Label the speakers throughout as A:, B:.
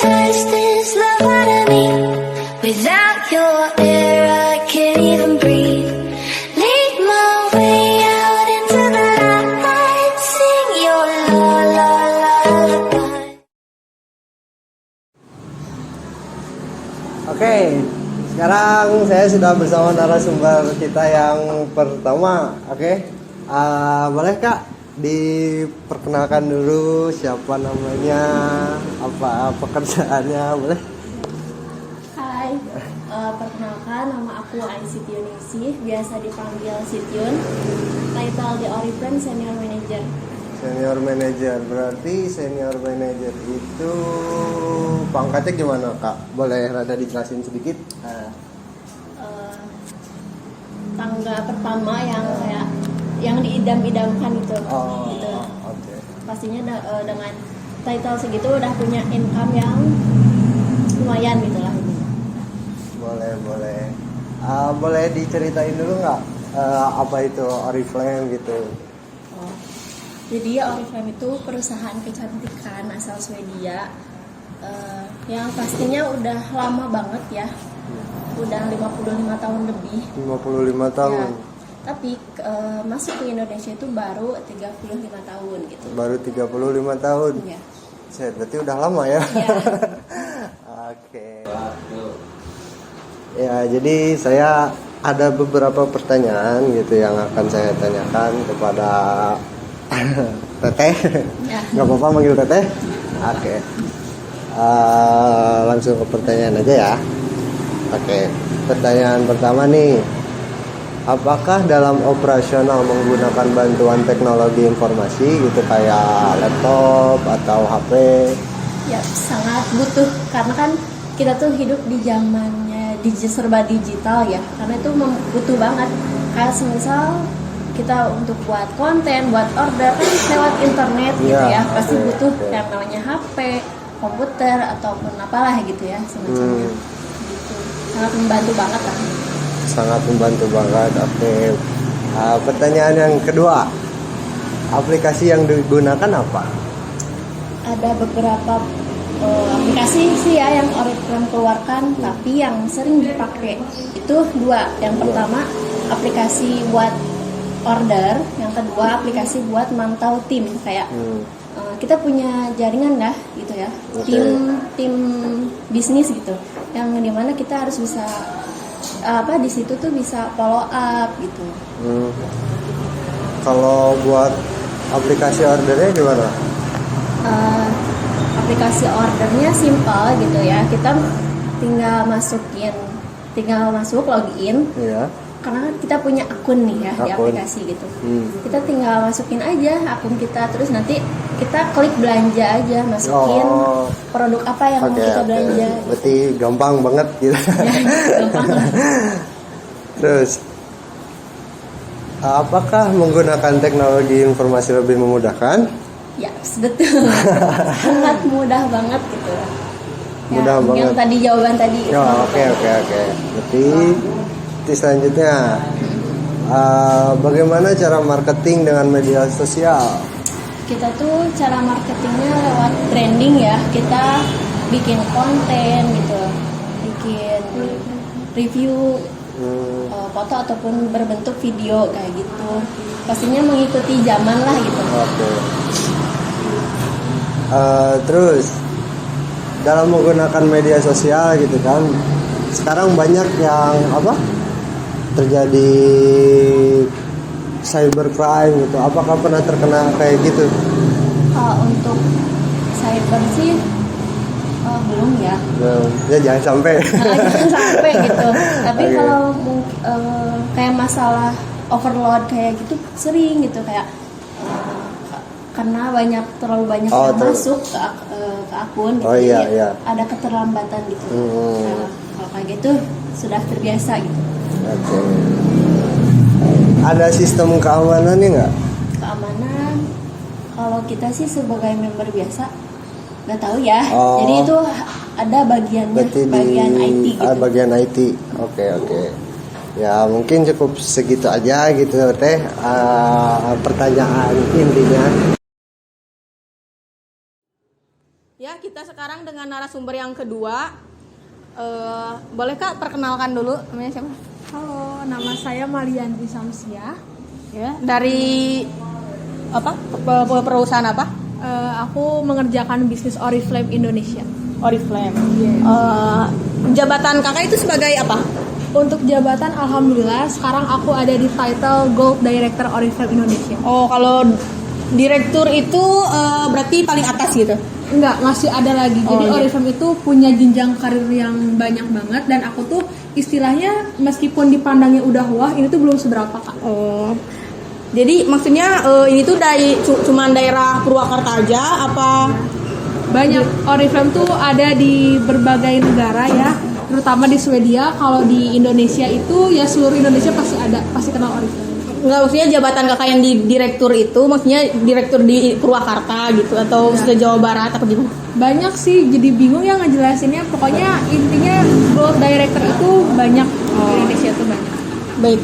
A: touch this love out of me. Without your air, I can't even breathe. Lead my way out into the light. Sing your la la lullaby.
B: Oke, sekarang saya sudah bersama narasumber kita yang pertama. Oke, boleh Kak diperkenalkan dulu siapa namanya, apa pekerjaannya, boleh?
C: Hai, perkenalkan nama aku Aisyah Ningsih, biasa dipanggil Sityun. Title di Oriflame Senior Manager.
B: Senior Manager, berarti Senior Manager itu pangkatnya gimana Kak? Boleh rada dijelasin sedikit?
C: Tangga pertama yang kayak yang diidam-idamkan gitu. Gitu.
B: Oke.
C: Pastinya dengan title segitu udah punya income yang lumayan gitu lah.
B: Boleh. Boleh diceritain dulu nggak apa itu Oriflame gitu?
C: Jadi Oriflame itu perusahaan kecantikan asal Swedia yang pastinya udah lama banget ya, udah 55 tahun lebih.
B: 55 tahun.
C: Ya, tapi masuk ke Indonesia itu baru 35 tahun gitu.
B: Baru 35 tahun.
C: Ya.
B: Berarti udah lama ya.
C: Ya.
B: Oke. Ya, jadi saya ada beberapa pertanyaan gitu yang akan saya tanyakan kepada Teteh.
C: Ya.
B: Nggak apa-apa manggil Teteh? Oke. Langsung ke pertanyaan aja ya. Oke. Pertanyaan pertama nih. Apakah dalam operasional menggunakan bantuan teknologi informasi gitu kayak laptop atau HP?
C: Ya, sangat butuh karena kan kita tuh hidup di zamannya serba digital ya. Karena itu butuh banget. Kayak semisal kita untuk buat konten, buat order kan lewat internet gitu ya, pasti butuh yang namanya HP, komputer ataupun apalah gitu ya semacamnya. Gitu. Sangat membantu banget lah.
B: Sangat membantu banget. Oke. Pertanyaan yang kedua, aplikasi yang digunakan apa?
C: Ada beberapa aplikasi sih ya yang Oriflame keluarkan, tapi yang sering dipakai itu dua. Yang pertama aplikasi buat order, yang kedua aplikasi buat mantau tim kayak kita punya jaringan dah gitu ya, tim bisnis gitu, yang dimana kita harus bisa di situ tuh bisa follow up gitu.
B: Kalau buat aplikasi ordernya gimana?
C: Aplikasi ordernya simpel gitu ya, kita tinggal masuk login.
B: Iya.
C: Karena kan kita punya akun nih ya di aplikasi gitu. Kita tinggal masukin aja akun kita, terus nanti kita klik belanja aja, masukin produk apa yang mau kita belanja.
B: Berarti gampang banget gitu.
C: Ya, gampang.
B: Terus apakah menggunakan teknologi informasi lebih memudahkan?
C: Ya, betul. Sangat mudah banget gitu.
B: Mudah banget.
C: Yang tadi jawaban tadi.
B: Oke. Berarti selanjutnya, bagaimana cara marketing dengan media sosial?
C: Kita tuh cara marketingnya lewat branding ya. Kita bikin konten gitu, bikin review foto ataupun berbentuk video kayak gitu. Pastinya mengikuti zaman lah gitu.
B: Oke. Terus dalam menggunakan media sosial gitu kan, sekarang banyak yang terjadi cybercrime gitu. Apakah pernah terkena kayak gitu?
C: Untuk cyber sih belum ya.
B: Belum. Ya jangan sampai.
C: Jangan sampai gitu. Tapi
B: Okay.
C: kalau kayak masalah overload kayak gitu sering gitu kayak karena terlalu banyak yang masuk ke akun gitu.
B: Iya.
C: Ada keterlambatan gitu. Nah, kalau kayak gitu sudah terbiasa gitu.
B: Oke. Ada sistem keamanannya nggak?
C: Keamanan kalau kita sih sebagai member biasa nggak tahu ya.
B: Oh.
C: Jadi itu ada bagiannya, bagian IT gitu.
B: Bagian IT. Oke. Ya mungkin cukup segitu aja gitu teh pertanyaan intinya.
D: Ya, kita sekarang dengan narasumber yang kedua. Boleh Kak perkenalkan dulu namanya siapa?
E: Halo, nama saya Maliandri Samsia.
D: Ya, dari apa? Perusahaan apa?
E: Aku mengerjakan bisnis Oriflame Indonesia.
D: Oriflame.
E: Yes.
D: Jabatan Kakak itu sebagai apa?
E: Untuk jabatan, alhamdulillah sekarang aku ada di title Gold Director Oriflame Indonesia.
D: Oh, kalau direktur itu berarti paling atas gitu.
E: Enggak, masih ada lagi. Jadi
D: iya.
E: Oriflame itu punya jenjang karir yang banyak banget, dan aku tuh istilahnya meskipun dipandangnya udah wah, ini tuh belum seberapa, Kak.
D: Oh. Jadi maksudnya ini tuh dari cuman daerah Purwakarta aja apa?
E: Banyak. Oriflame tuh ada di berbagai negara ya, terutama di Swedia. Kalau di Indonesia itu ya seluruh Indonesia pasti kenal Oriflame.
D: Enggak, maksudnya jabatan Kakak yang di direktur itu maksudnya direktur di Purwakarta gitu atau Jawa Barat apa gimana?
E: Banyak sih, jadi bingung ya ngejelasinnya. Pokoknya intinya Gold Director itu banyak di Indonesia tuh banyak.
D: Baik,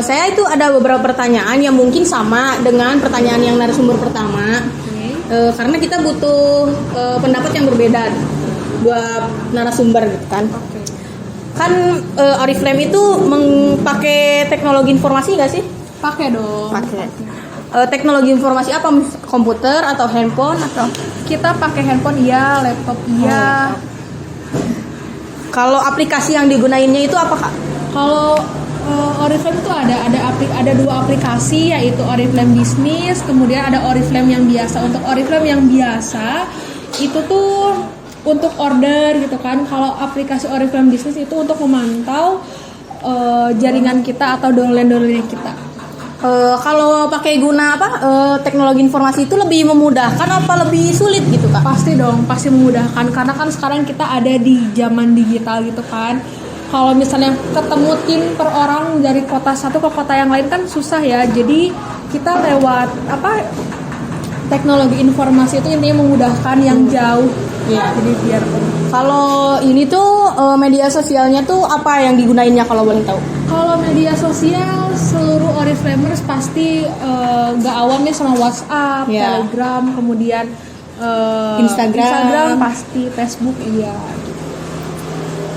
D: saya itu ada beberapa pertanyaan yang mungkin sama dengan pertanyaan yang narasumber pertama. Karena kita butuh pendapat yang berbeda dua narasumber gitu kan. Kan Oriflame itu pakai teknologi informasi nggak sih?
E: Pakai dong.
D: Pakai. Teknologi informasi apa? Komputer atau handphone atau?
E: Kita pakai handphone iya, laptop iya.
D: Kalau aplikasi yang digunainnya itu apa Kak?
E: Kalau Oriflame itu ada dua aplikasi, yaitu Oriflame Business, kemudian ada Oriflame yang biasa. Untuk Oriflame yang biasa itu tuh untuk order gitu kan. Kalau aplikasi Oriflame Business itu untuk memantau jaringan kita atau downline kita.
D: Kalau pakai guna teknologi informasi itu lebih memudahkan apa lebih sulit gitu Kak?
E: Pasti dong, pasti memudahkan, karena kan sekarang kita ada di zaman digital gitu kan. Kalau misalnya ketemu tim per orang dari kota satu ke kota yang lain kan susah ya. Jadi kita lewat teknologi informasi itu intinya memudahkan yang jauh.
D: Iya.
E: Jadi biar
D: kalau ini tuh media sosialnya tuh apa yang digunainnya kalau boleh tahu?
E: kalau media sosial seluruh Oriflamers pasti gak awamnya sama WhatsApp, Telegram, kemudian Instagram pasti, Facebook iya.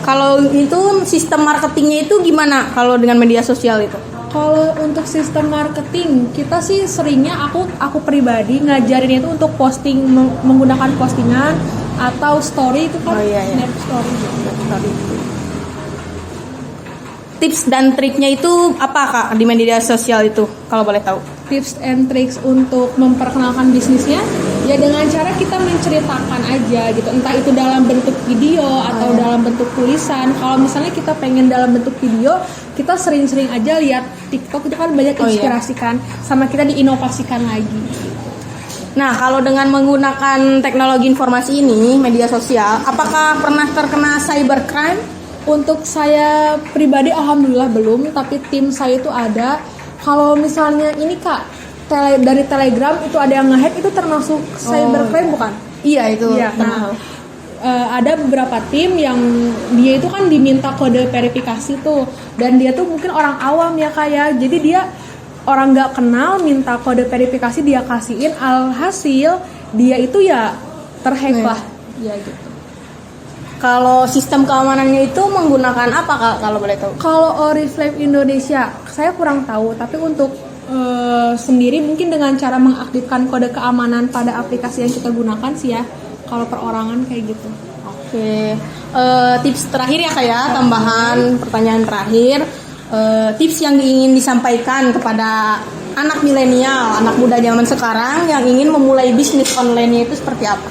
D: Kalau itu sistem marketingnya itu gimana kalau dengan media sosial itu?
E: Kalau untuk sistem marketing, kita sih seringnya aku pribadi ngajarin itu untuk posting menggunakan postingan atau story itu kan. Snap story.
D: Tips dan triknya itu apa Kak di media sosial itu kalau boleh tahu?
E: Tips and tricks untuk memperkenalkan bisnisnya ya dengan cara kita menceritakan aja gitu, entah itu dalam bentuk video atau dalam bentuk tulisan. Kalau misalnya kita pengen dalam bentuk video, kita sering-sering aja lihat TikTok, itu kan banyak inspirasikan, sama kita diinovasikan lagi.
D: Nah, kalau dengan menggunakan teknologi informasi ini, media sosial, apakah pernah terkena cybercrime?
E: Untuk saya pribadi alhamdulillah belum, tapi tim saya itu ada. Kalau misalnya ini Kak, dari Telegram itu ada yang nge-hack, itu termasuk cybercrime bukan?
D: Iya itu.
E: Iya. Nah, ada beberapa tim yang dia itu kan diminta kode verifikasi tuh, dan dia tuh mungkin orang awam ya Kak ya, jadi dia orang nggak kenal minta kode verifikasi dia kasihin, alhasil dia itu ya terhack lah, ya gitu.
D: Kalau sistem keamanannya itu menggunakan apa Kak kalau boleh tahu?
E: Kalau Oriflame Indonesia saya kurang tahu, tapi untuk sendiri mungkin dengan cara mengaktifkan kode keamanan pada aplikasi yang kita gunakan sih ya, kalau perorangan kayak gitu.
D: Oke. Tips terakhir ya Kak ya, tambahan pertanyaan terakhir. Tips yang ingin disampaikan kepada anak milenial, anak muda zaman sekarang yang ingin memulai bisnis online itu seperti apa?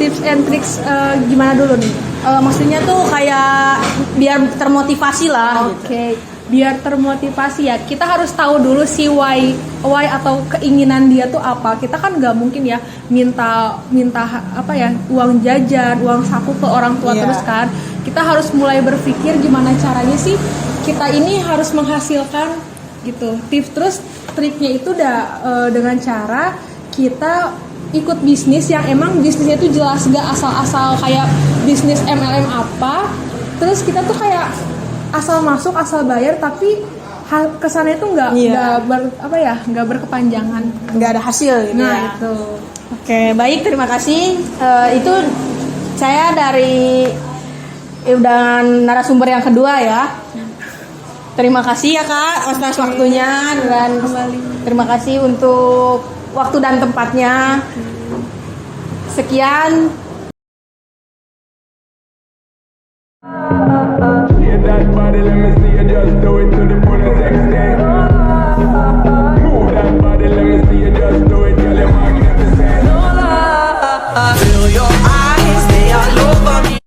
E: Tips and tricks gimana dulu nih?
D: Maksudnya tuh kayak biar termotivasi lah.
E: Oke. Biar termotivasi ya, kita harus tahu dulu si why atau keinginan dia tuh apa. Kita kan nggak mungkin ya minta apa ya, uang jajan, uang saku ke orang tua terus kan. Kita harus mulai berpikir gimana caranya sih kita ini harus menghasilkan gitu. Tips terus triknya itu dengan cara kita ikut bisnis yang emang bisnisnya itu jelas, gak asal-asal kayak bisnis MLM apa. Terus kita tuh kayak asal masuk asal bayar, tapi kesannya itu nggak berkepanjangan,
D: nggak ada hasil gitu.
E: Nah
D: ya.
E: itu.
D: Oke, baik, terima kasih. Itu saya dari udah narasumber yang kedua ya. Terima kasih ya Kak atas waktunya dan terima kasih untuk waktu dan tempatnya. Sekian